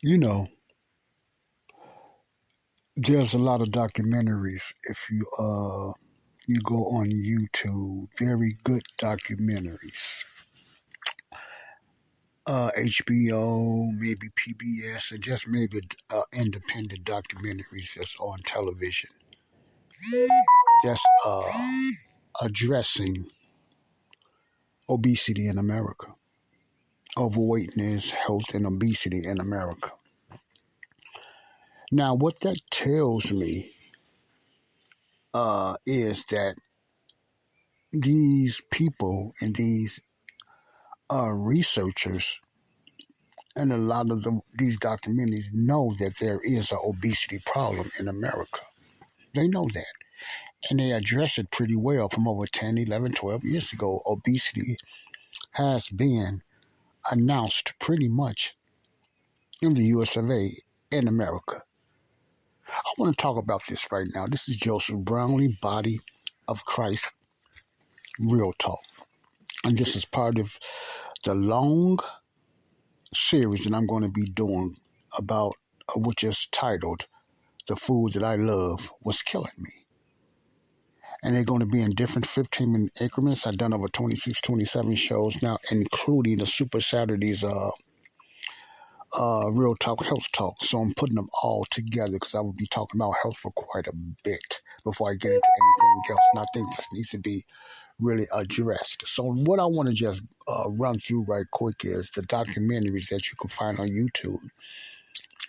You know, there's a lot of documentaries. If you go on YouTube, very good documentaries. HBO, maybe PBS, or just maybe independent documentaries that's on television. That's addressing obesity in America, overweightness, health, and obesity in America. Now, what that tells me is that these people and these researchers and a lot of these documentaries know that there is an obesity problem in America. They know that. And they address it pretty well from over 10, 11, 12 years ago. Obesity has been announced pretty much in the US of A in America. I want to talk about this right now. This is Joseph Brownlee, Body of Christ, Real Talk. And this is part of the long series that I'm going to be doing about, which is titled The Food That I Love Was Killing Me. And they're going to be in different 15-minute increments. I've done over 26, 27 shows now, including the Super Saturdays Real Talk, Health Talk. So I'm putting them all together because I will be talking about health for quite a bit before I get into anything else. And I think this needs to be really addressed. So what I want to just run through right quick is the documentaries that you can find on YouTube.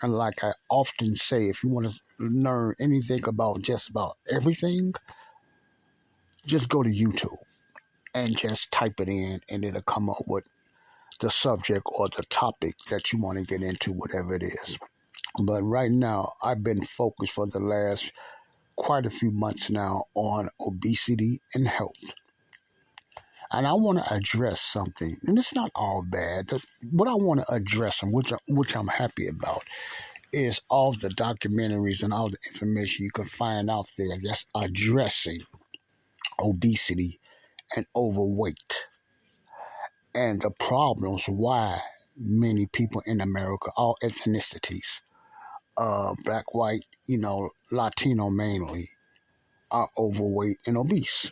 And like I often say, if you want to learn anything about just about everything, just go to YouTube and just type it in and it'll come up with the subject or the topic that you want to get into, whatever it is. But right now, I've been focused for the last quite a few months now on obesity and health. And I want to address something, and it's not all bad. What I want to address, and which I'm happy about, is all the documentaries and all the information you can find out there that's addressing obesity and overweight and the problems why many people in America, all ethnicities, black, white, Latino mainly, are overweight and obese.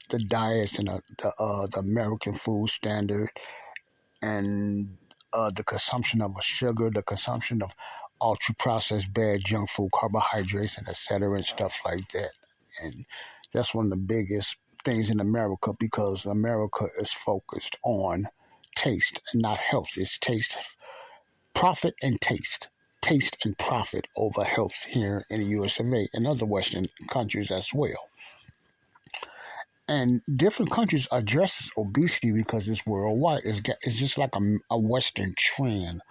The diets and the American food standard and the consumption of sugar, the consumption of ultra processed bad junk food, carbohydrates, and et cetera, and stuff like that. And that's one of the biggest things in America because America is focused on taste and not health. It's taste, profit, and taste. Taste and profit over health here in the US of A and other Western countries as well. And different countries address obesity because it's worldwide. It's just like a Western trend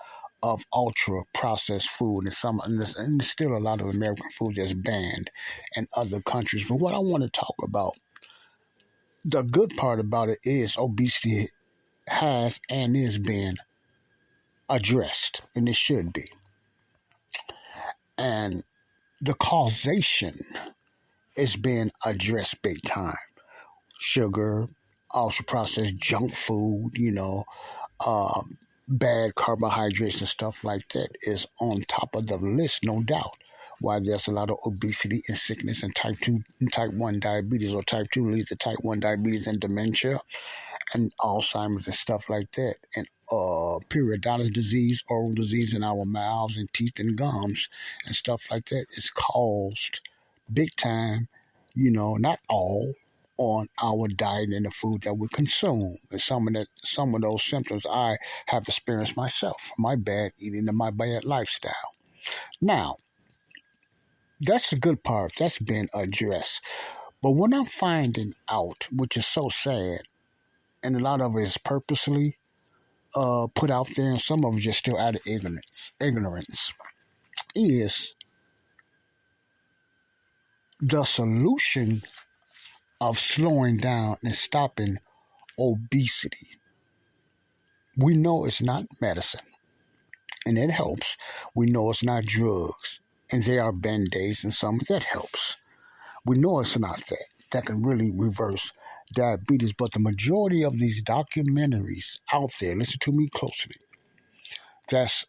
of ultra processed food, and there's still a lot of American food that's banned in other countries. But what I want to talk about, the good part about it is obesity has and is being addressed, and it should be. And the causation is being addressed big time. Sugar, ultra processed junk food, bad carbohydrates and stuff like that is on top of the list, no doubt. Why there's a lot of obesity and sickness and type 2 and type 1 diabetes, or type 2 leads to type 1 diabetes and dementia and Alzheimer's and stuff like that. And periodontal disease, oral disease in our mouths and teeth and gums and stuff like that is caused big time, not all, on our diet and the food that we consume. And some of those symptoms I have experienced myself, my bad eating and my bad lifestyle. Now, that's the good part. That's been addressed. But what I'm finding out, which is so sad, and a lot of it is purposely put out there, and some of it just still out of ignorance, is the solution of slowing down and stopping obesity. We know it's not medicine, and it helps. We know it's not drugs, and there are band-aids and some that helps. We know it's not that can really reverse diabetes, but the majority of these documentaries out there, listen to me closely, that's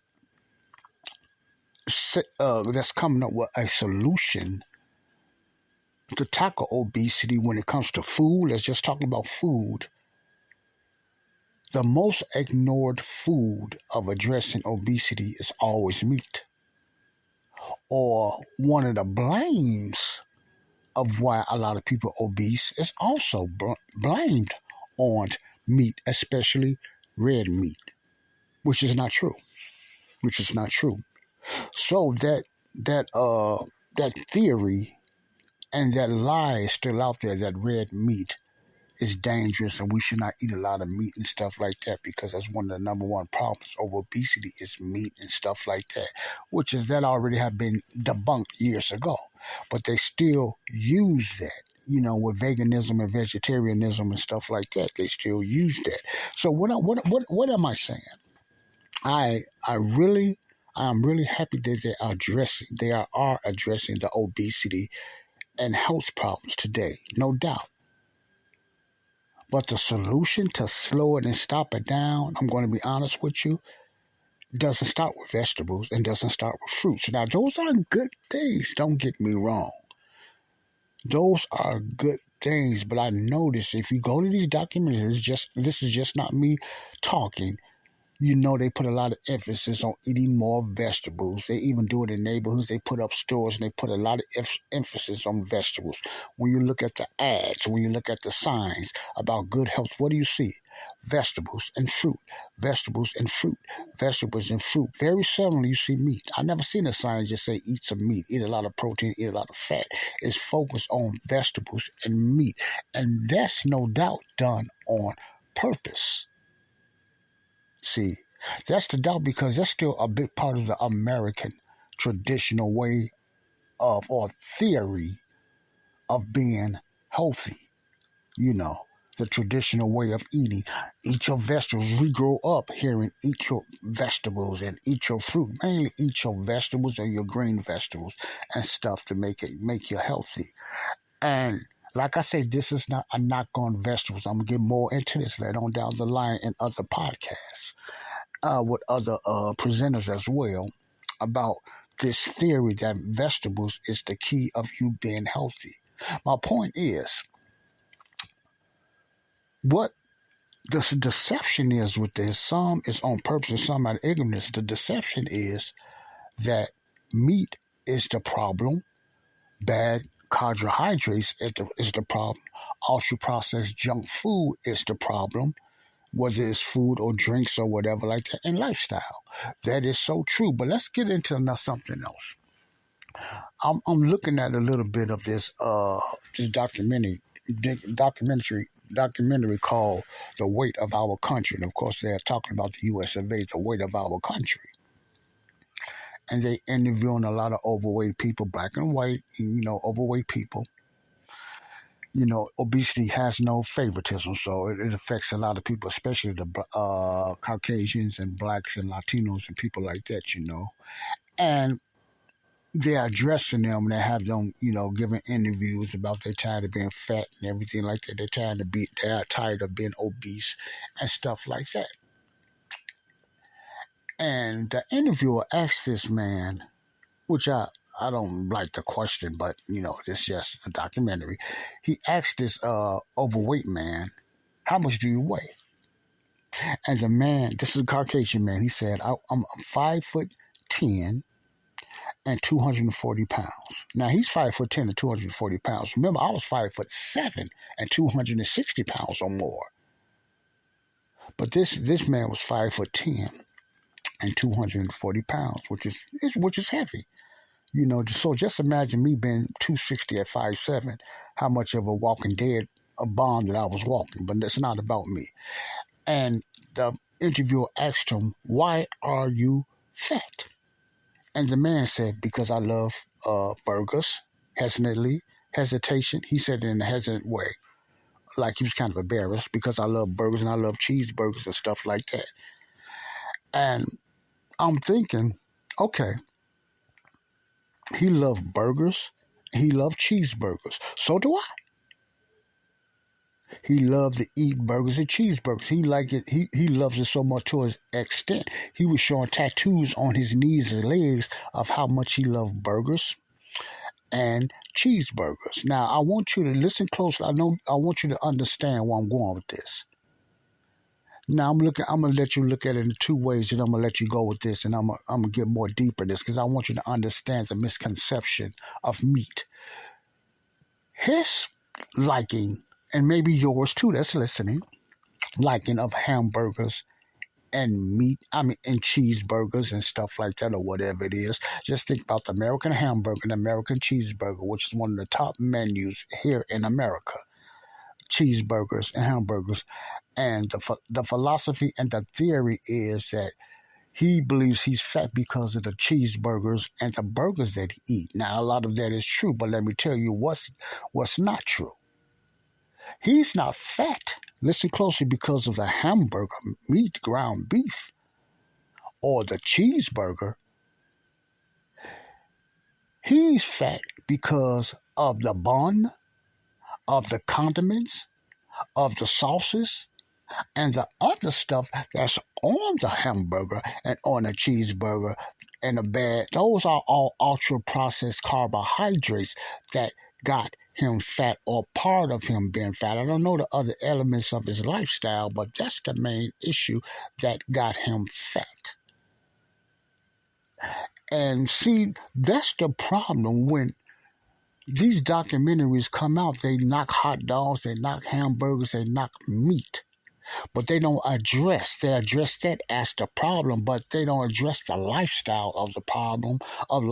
that's coming up with a solution to tackle obesity when it comes to food. Let's just talk about food. The most ignored food of addressing obesity is always meat. Or one of the blames of why a lot of people are obese is also blamed on meat, especially red meat, which is not true. Which is not true. So that theory and that lie is still out there that red meat is dangerous and we should not eat a lot of meat and stuff like that because that's one of the number one problems of obesity is meat and stuff like that, which is that already have been debunked years ago. But they still use that, with veganism and vegetarianism and stuff like that. They still use that. So what am I saying? I really I'm really happy that they are addressing the obesity and health problems today, no doubt. But the solution to slow it and stop it down, I'm going to be honest with you, doesn't start with vegetables and doesn't start with fruits. Now, those are good things, don't get me wrong. Those are good things, but I notice if you go to these documentaries, this is just not me talking. They put a lot of emphasis on eating more vegetables. They even do it in neighborhoods. They put up stores and they put a lot of emphasis on vegetables. When you look at the ads, when you look at the signs about good health, what do you see? Vegetables and fruit, vegetables and fruit, vegetables and fruit. Very seldom you see meat. I never seen a sign just say eat some meat, eat a lot of protein, eat a lot of fat. It's focused on vegetables and meat. And that's no doubt done on purpose. See, that's the doubt because that's still a big part of the American traditional way of or theory of being healthy. The traditional way of eating. Eat your vegetables. We grow up hearing eat your vegetables and eat your fruit. Mainly eat your vegetables or your green vegetables and stuff to make you healthy. And like I said, this is not a knock on vegetables. I'm going to get more into this later on down the line in other podcasts. With other presenters as well about this theory that vegetables is the key of you being healthy. My point is, what the deception is with this, some is on purpose and some out of ignorance. The deception is that meat is the problem, bad carbohydrates is the problem, ultra-processed junk food is the problem, whether it's food or drinks or whatever like that, and lifestyle. That is so true. But let's get into something else. I'm looking at a little bit of this documentary called "The Weight of Our Country," and of course they're talking about the U.S. of A., the weight of our country. And they interviewing a lot of overweight people, black and white, overweight people. Obesity has no favoritism, so it affects a lot of people, especially the Caucasians and blacks and Latinos and people like that, And they're addressing them and they have them, giving interviews about they're tired of being fat and everything like that. They're tired of being obese and stuff like that. And the interviewer asked this man, which I don't like the question, but it's just a documentary. He asked this overweight man, "How much do you weigh?" And the man, this is a Caucasian man, he said, "I'm 5'10" and 240 pounds. Now he's 5'10" and 240 pounds. Remember, I was 5'7" and 260 pounds or more. But this man was 5'10" and 240 pounds, which is heavy. So just imagine me being 260 at 5'7", how much of a Walking Dead bomb that I was walking. But that's not about me. And the interviewer asked him, "Why are you fat?" And the man said, "Because I love burgers." Hesitation. He said it in a hesitant way, like he was kind of embarrassed, "Because I love burgers and I love cheeseburgers and stuff like that." And I'm thinking, okay, he loved burgers. He loved cheeseburgers. So do I. He loved to eat burgers and cheeseburgers. He like it. He loves it so much to his extent. He was showing tattoos on his knees and legs of how much he loved burgers and cheeseburgers. Now, I want you to listen closely. I want you to understand where I'm going with this. Now, I'm gonna let you look at it in two ways, and I'm gonna let you go with this, and I'm gonna get more deeper in this because I want you to understand the misconception of meat. His liking, and maybe yours too, that's listening, liking of hamburgers and meat, and cheeseburgers and stuff like that, or whatever it is. Just think about the American hamburger and American cheeseburger, which is one of the top menus here in America. Cheeseburgers and hamburgers. And the philosophy and the theory is that he believes he's fat because of the cheeseburgers and the burgers that he eats. Now, a lot of that is true, but let me tell you what's not true. He's not fat. Listen closely, because of the hamburger, meat, ground beef, or the cheeseburger. He's fat because of the bun, of the condiments, of the sauces, and the other stuff that's on the hamburger and on the cheeseburger and the bad. Those are all ultra processed carbohydrates that got him fat, or part of him being fat. I don't know the other elements of his lifestyle, but that's the main issue that got him fat. And see, that's the problem when these documentaries come out. They knock hot dogs, they knock hamburgers, they knock meat. But they don't they address that as the problem, but they don't address the lifestyle of the problem, of the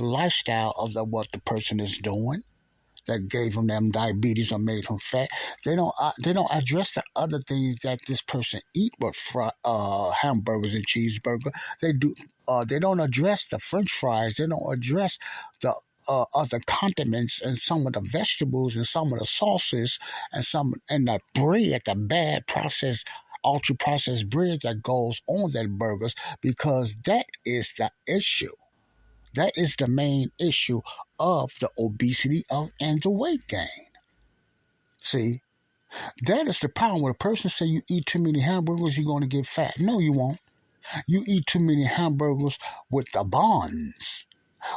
lifestyle of what the person is doing that gave him them diabetes or made him fat. They don't address the other things that this person eat, but hamburgers and cheeseburger. They do. They don't address the French fries. They don't address the other condiments and some of the vegetables and some of the sauces and the bread, the bad processed, ultra processed bread that goes on that burgers, because that is the issue. That is the main issue of the obesity and the weight gain. See, that is the problem. When a person say you eat too many hamburgers, you're going to get fat. No, you won't. You eat too many hamburgers with the buns,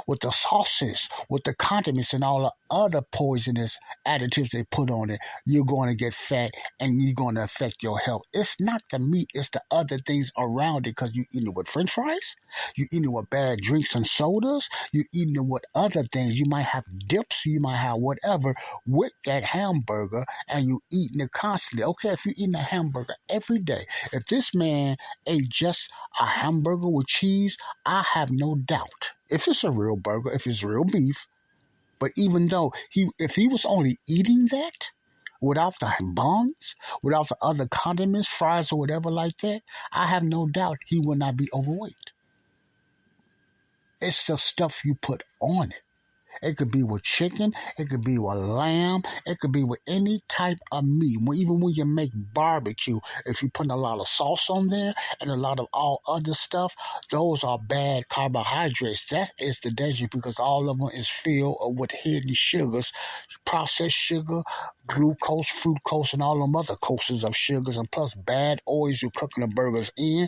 with the sauces, with the condiments, and all the other poisonous additives they put on it, you're going to get fat and you're going to affect your health. It's not the meat, it's the other things around it, because you eating it with French fries, you eating it with bad drinks and sodas, you eating it with other things. You might have dips, you might have whatever with that hamburger, and you eating it constantly. Okay, if you're eating a hamburger every day, if this man ate just a hamburger with cheese, I have no doubt, if it's a real burger, if it's real beef. But even though if he was only eating that without the buns, without the other condiments, fries or whatever like that, I have no doubt he would not be overweight. It's the stuff you put on it. It could be with chicken. It could be with lamb. It could be with any type of meat. Even when you make barbecue, if you put a lot of sauce on there and a lot of all other stuff, those are bad carbohydrates. That is the danger, because all of them is filled with hidden sugars, processed sugar, glucose, fructose, and all them other coasts of sugars, and plus bad oils you're cooking the burgers in,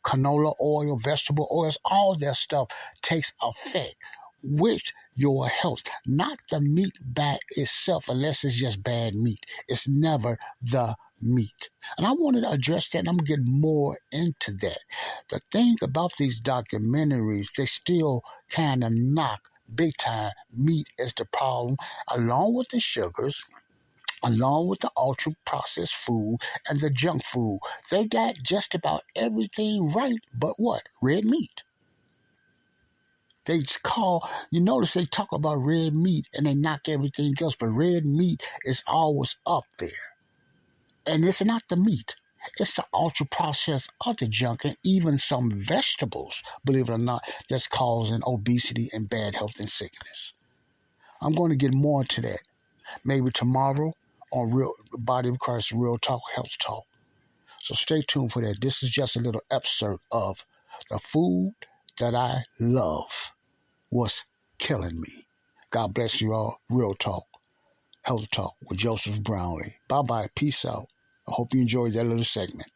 canola oil, vegetable oils, all that stuff takes effect with your health, not the meat by itself, unless it's just bad meat. It's never the meat. And I wanted to address that, and I'm getting more into that. The thing about these documentaries, they still kind of knock big time meat is the problem, along with the sugars, along with the ultra processed food and the junk food. They got just about everything right, but what? Red meat. They you notice they talk about red meat and they knock everything else, but red meat is always up there. And it's not the meat. It's the ultra processed other junk, and even some vegetables, believe it or not, that's causing obesity and bad health and sickness. I'm going to get more into that maybe tomorrow on Real Body of Christ, Real Talk, Health Talk. So stay tuned for that. This is just a little excerpt of the food that I love was killing me. God bless you all. Real talk. Health Talk with Joseph Brownlee. Bye bye. Peace out. I hope you enjoyed that little segment.